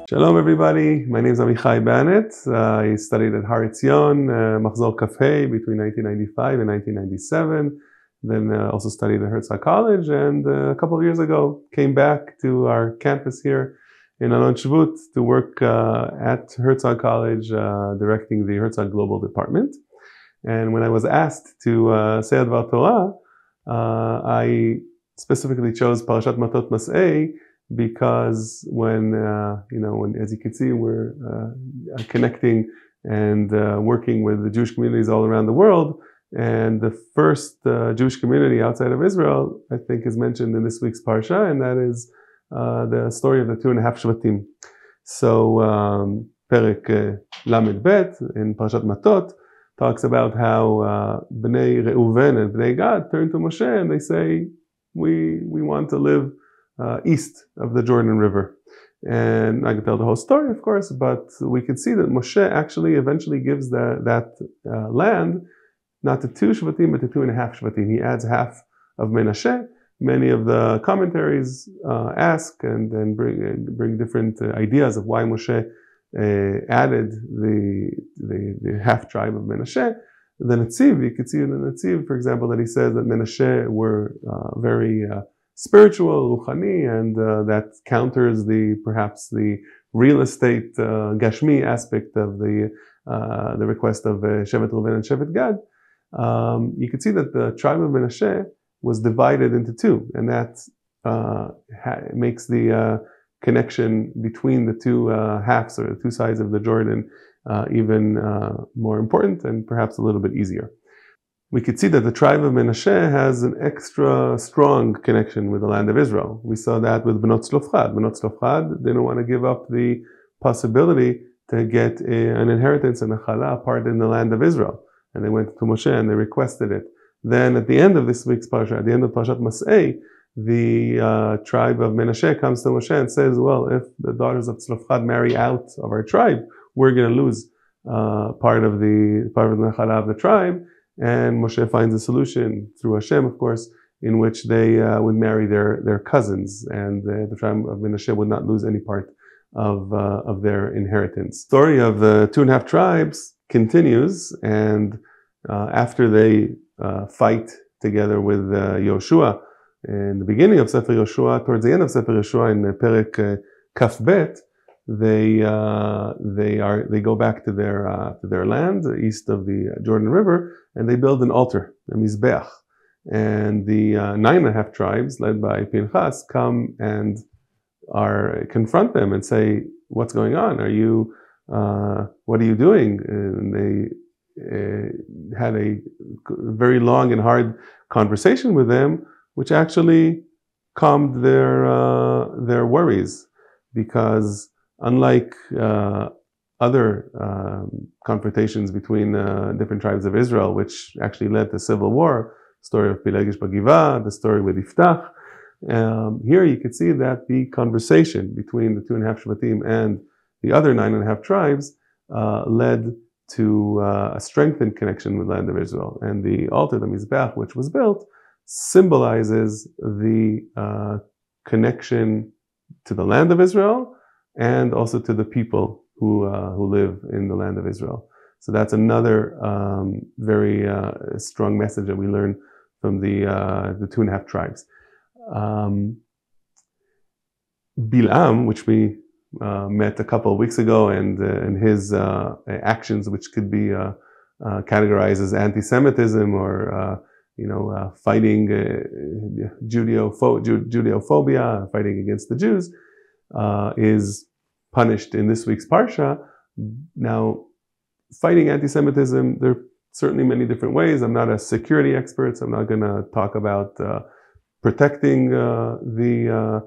Shalom everybody, my name is Amihai Bannett. I studied at Herzog, Machzor Kafhei between 1995 and 1997. Then also studied at Herzog College, and a couple of years ago came back to our campus here in Alon Shvut to work at Herzog College, directing the Herzog Global Department. And when I was asked to say about Torah, I specifically chose Parashat Matot-Masei because when, as you can see, we're connecting and working with the Jewish communities all around the world. And the first Jewish community outside of Israel, I think, is mentioned in this week's Parsha, and that is the story of the 2.5 shevatim. So, Perek Lamed Bet in Parashat Matot talks about how Bnei Reuven and Bnei Gad turn to Moshe and they say, we want to live east of the Jordan River. And I can tell the whole story, of course, but we can see that Moshe actually eventually gives that land not to 2 shevatim, but to 2.5 shevatim. He adds half of Menashe. Many of the commentaries ask and bring different ideas of why Moshe added the half tribe of Menashe. The Netziv, you could see in the Netziv, for example, that he says that Menashe were very spiritual, ruchani, and that counters perhaps the real estate gashmi aspect of the request of Shevet Reuven and Shevet Gad. You can see that the tribe of Menashe was divided into two, and that makes the connection between the two halves or the two sides of the Jordan even more important and perhaps a little bit easier. We could see that the tribe of Menashe has an extra strong connection with the land of Israel. We saw that with Benot Tzlofchad. Benot Tzlofchad didn't want to give up the possibility to get an inheritance and a chala, part in the land of Israel. And they went to Moshe and they requested it. Then at the end of this week's Parashat, at the end of Parashat Masei, the tribe of Menashe comes to Moshe and says, well, if the daughters of Tzlofchad marry out of our tribe, we're going to lose part of the chala of the tribe. And Moshe finds a solution through Hashem, of course, in which they would marry their cousins, and the tribe of Menashe would not lose any part of their inheritance. The story of the 2.5 tribes continues, and after they fight together with Yoshua in the beginning of Sefer Yoshua, towards the end of Sefer Yoshua in Perek Kaf Bet, they go back to their land east of the Jordan River, and they build an altar, a mizbeach. And the 9.5 tribes, led by Pinchas, come and confront them and say, "What's going on? What are you doing?" And they had a very long and hard conversation with them, which actually calmed their worries, because unlike other confrontations between different tribes of Israel, which actually led to civil war, story of Pilegish Bagiva, the story with Iftach, here you can see that the conversation between the 2.5 shevatim and the other 9.5 tribes led to a strengthened connection with the land of Israel. And the altar, the Mizbeach, which was built, symbolizes the connection to the land of Israel and also to the people who live in the land of Israel. So that's another very strong message that we learn from the 2.5 tribes. Bilam, which we met a couple of weeks ago, and his actions, which could be categorized as anti-Semitism or fighting Judeophobia, fighting against the Jews, is punished in this week's Parsha. Now, fighting anti-Semitism, there are certainly many different ways. I'm not a security expert, so I'm not going to talk about protecting the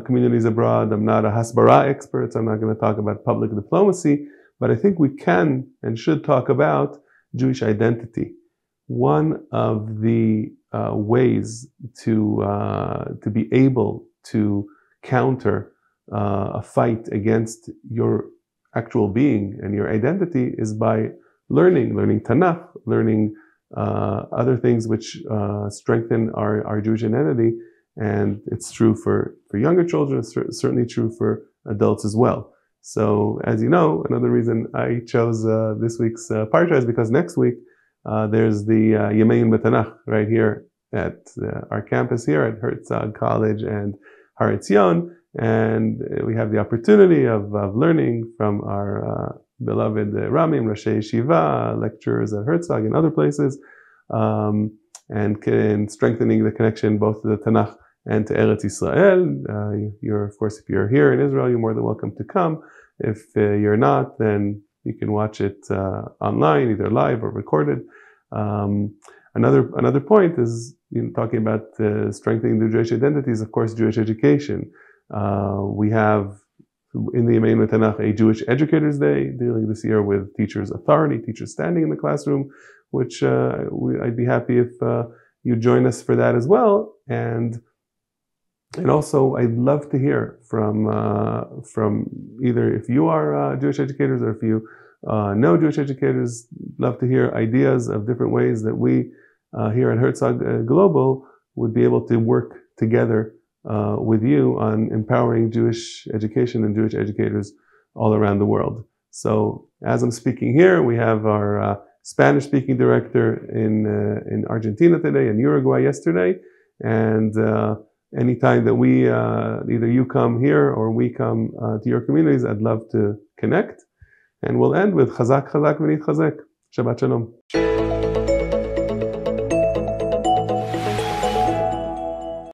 communities abroad. I'm not a hasbara expert, so I'm not going to talk about public diplomacy, but I think we can and should talk about Jewish identity. One of the ways to be able to counter a fight against your actual being and your identity is by learning Tanakh, learning other things which strengthen our Jewish identity. And it's true for younger children, it's certainly true for adults as well. So as you know, another reason I chose this week's Parashat is because next week there's the Yemein B'Tanach right here at our campus here at Herzog College and Haretzion, and we have the opportunity of learning from our beloved Ramim, Roshei Yeshiva, lecturers at Herzog and other places, and strengthening the connection both to the Tanakh and to Eretz Israel. Of course, if you're here in Israel, you're more than welcome to come. If you're not, then you can watch it online, either live or recorded. Another point is talking about strengthening the Jewish identities, of course, Jewish education. We have in the Yemein Tanach a Jewish Educators Day, dealing this year with teachers' authority, teachers standing in the classroom, which I'd be happy if you join us for that as well. And also, I'd love to hear from either if you are Jewish educators or if you know Jewish educators. Love to hear ideas of different ways that we here at Herzog Global would be able to work together with you on empowering Jewish education and Jewish educators all around the world. So as I'm speaking here, we have our Spanish-speaking director in Argentina today and Uruguay yesterday, and anytime that we either you come here or we come to your communities, I'd love to connect. And we'll end with Chazak Chazak V'nitchazek. Shabbat Shalom.